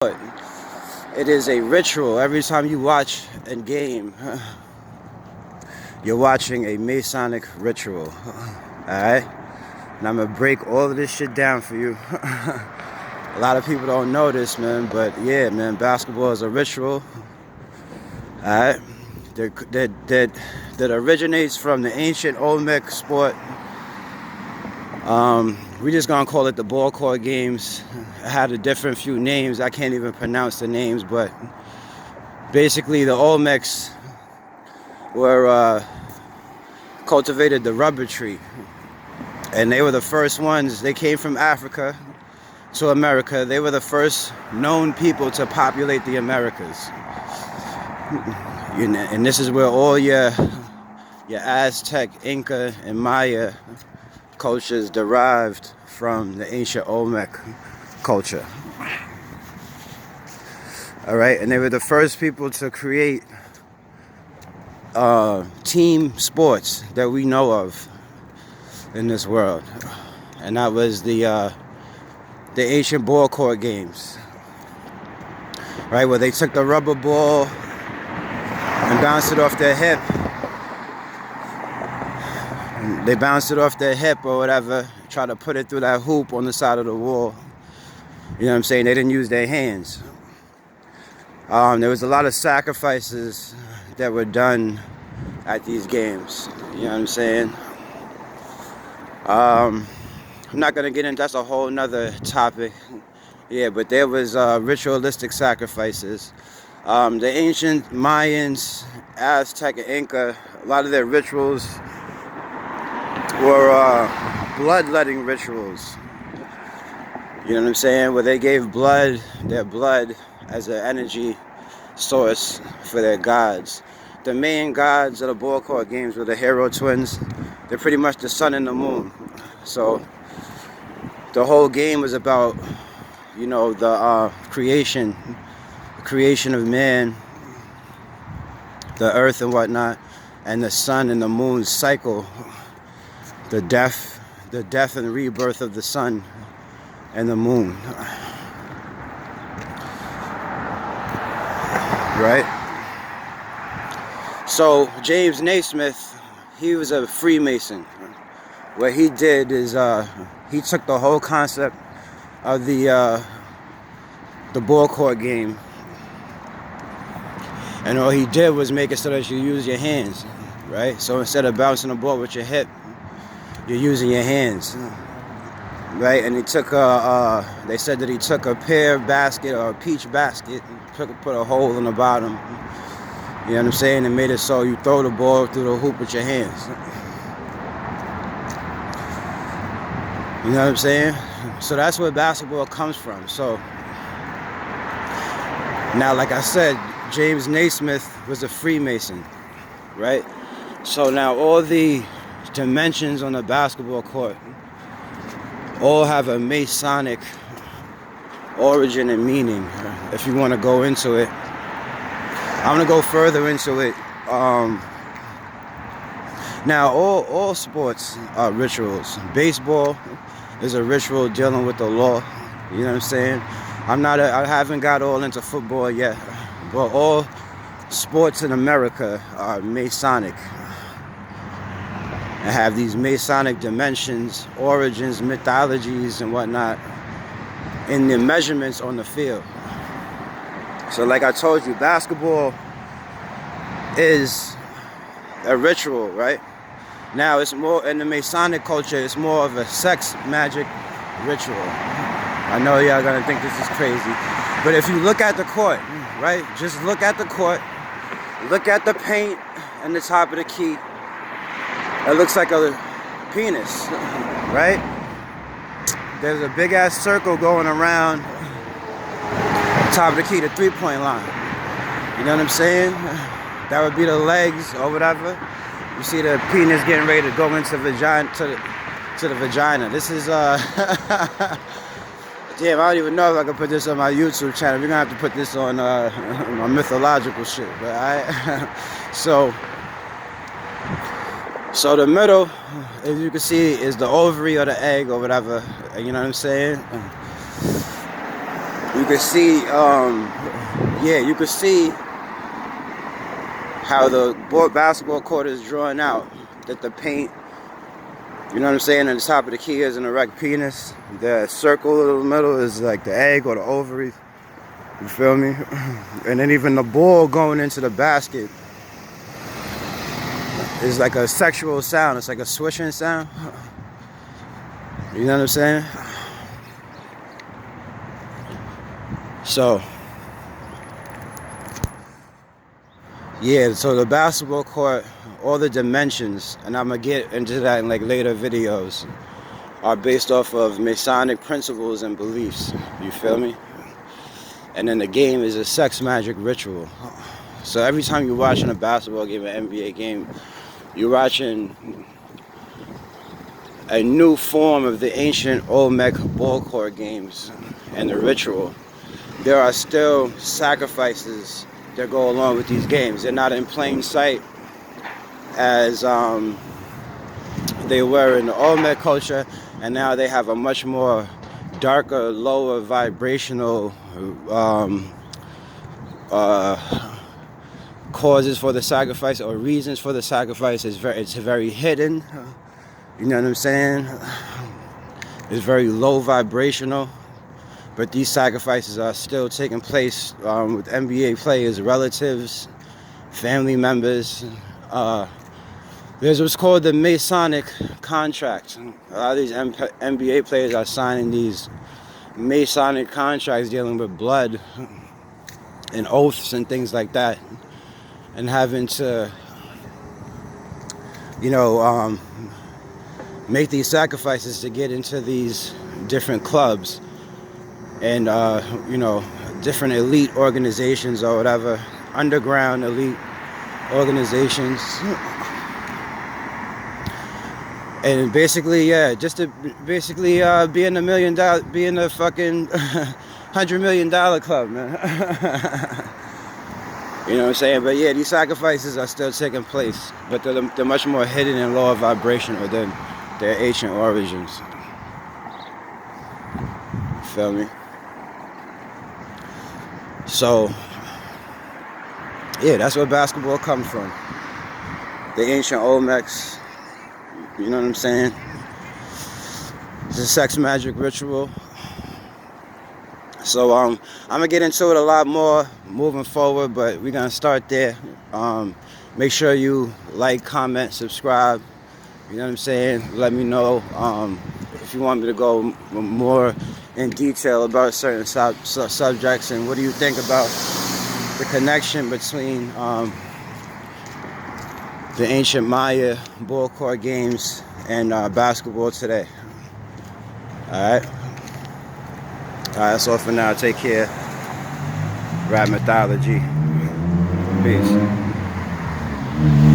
It is a ritual. Every time you watch a game, you're watching a Masonic ritual. Alright? And I'm going to break all of this shit down for you. A lot of people don't know this, man. But yeah, man, basketball is a ritual. Alright? That originates from the ancient Olmec sport. We just gonna call it the ball court games. It had a different few names. I can't even pronounce the names, but basically the Olmecs were cultivated the rubber tree, and they were the first ones. They came from Africa to America. They were the first known people to populate the Americas. And this is where all your Aztec, Inca, and Maya cultures derived from the ancient Olmec culture. Alright, and they were the first people to create team sports that we know of in this world. And that was the ancient ball court games. Right, where they took the rubber ball and bounced it off their hip. They bounced it off their hip or whatever, try to put it through that hoop on the side of the wall. You know what I'm saying? They didn't use their hands. There was a lot of sacrifices that were done at these games. You know what I'm saying? I'm not going to get into, that's a whole nother topic. Yeah, but there was ritualistic sacrifices. The ancient Mayans, Aztec, and Inca, a lot of their rituals were bloodletting rituals. You know what I'm saying? Where they gave their blood as an energy source for their gods. The main gods of the ball court games were the hero twins. They're pretty much the sun and the moon. So the whole game was about, you know, the creation of man, the earth and whatnot, and the sun and the moon's cycle. The death and rebirth of the sun and the moon. Right? So James Naismith, he was a Freemason. What he did is he took the whole concept of the ball court game, and all he did was make it so that you use your hands, right? So instead of bouncing the ball with your hip, you're using your hands, right? And he took they said that he took a pear basket or a peach basket, put a hole in the bottom, you know what I'm saying, and made it so you throw the ball through the hoop with your hands. You know what I'm saying? So that's where basketball comes from. So now, like I said, James Naismith was a Freemason, right? So now all the dimensions on the basketball court all have a Masonic origin and meaning. If you want to go into it, I'm going to go further into it. Now all sports are rituals. Baseball is a ritual dealing with the law. You know what I'm saying? I haven't got all into football yet, but all sports in America are Masonic and have these Masonic dimensions, origins, mythologies, and whatnot in the measurements on the field. So like I told you, basketball is a ritual, right? Now it's more, in the Masonic culture, it's more of a sex magic ritual. I know y'all gonna think this is crazy, but if you look at the court, right? Just look at the court, look at the paint and the top of the key. It looks like a penis, right? There's a big ass circle going around the top of the key, the 3-point line. You know what I'm saying? That would be the legs or whatever. You see the penis getting ready to go into vagina, to the vagina. This is damn, I don't even know if I can put this on my YouTube channel. We're gonna have to put this on my mythological shit. But so the middle, as you can see, is the ovary or the egg or whatever. You know what I'm saying? You can see, yeah, you can see how the basketball court is drawn out. That the paint, you know what I'm saying, at the top of the key is an erect penis. The circle in the middle is like the egg or the ovary. You feel me? And then even the ball going into the basket is like a sexual sound. It's like a swishing sound. You know what I'm saying? So, yeah, so the basketball court, all the dimensions, and I'm going to get into that in like later videos, are based off of Masonic principles and beliefs. You feel me? And then the game is a sex magic ritual. So every time you're watching a basketball game, an NBA game, you're watching a new form of the ancient Olmec ball court games and the ritual. There are still sacrifices that go along with these games. They're not in plain sight as they were in the Olmec culture, and now they have a much more darker, lower vibrational causes for the sacrifice or reasons for the sacrifice. It's very hidden. You know what I'm saying? It's very low vibrational. But these sacrifices are still taking place with NBA players, relatives, family members. There's what's called the Masonic contract. A lot of these NBA players are signing these Masonic contracts dealing with blood and oaths and things like that, and having to, you know, make these sacrifices to get into these different clubs and, you know, different elite organizations or whatever, underground elite organizations. And basically, yeah, just to basically be in be in the fucking $100 million club, man. You know what I'm saying? But yeah, these sacrifices are still taking place, but they're much more hidden and lower vibrational than their ancient origins. Feel me? So, yeah, that's where basketball comes from. The ancient Olmecs. You know what I'm saying? It's a sex magic ritual. So I'm gonna get into it a lot more moving forward, but we're gonna start there. Make sure you like, comment, subscribe. You know what I'm saying? Let me know if you want me to go more in detail about certain subjects, and what do you think about the connection between the ancient Maya ball court games and basketball today. Alright, that's all for now. Take care. Rap mythology. Peace.